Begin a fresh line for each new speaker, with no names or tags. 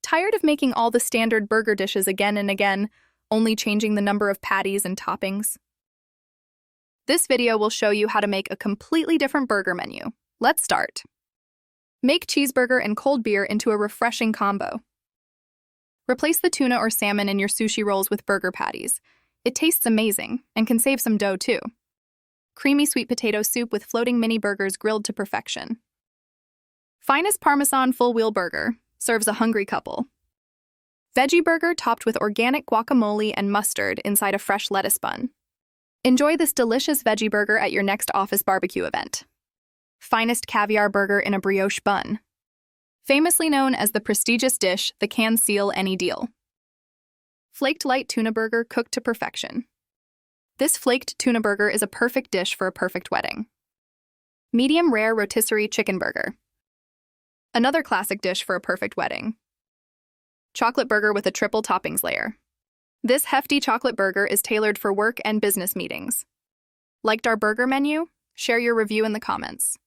Tired of making all the standard burger dishes again and again, only changing the number of patties and toppings? This video will show you how to make a completely different burger menu. Let's start. Make cheeseburger and cold beer into a refreshing combo. Replace the tuna or salmon in your sushi rolls with burger patties. It tastes amazing and can save some dough too. Creamy sweet potato soup with floating mini burgers grilled to perfection. Finest Parmesan full-wheel burger serves a hungry couple. Veggie burger topped with organic guacamole and mustard inside a fresh lettuce bun. Enjoy this delicious veggie burger at your next office barbecue event. Finest caviar burger in a brioche bun. Famously known as the prestigious dish that can seal any deal. Flaked light tuna burger cooked to perfection. This flaked tuna burger is a perfect dish for a perfect wedding. Medium rare rotisserie chicken burger. Another classic dish for a perfect wedding. Chocolate burger with a triple toppings layer. This hefty chocolate burger is tailored for work and business meetings. Liked our burger menu? Share your review in the comments.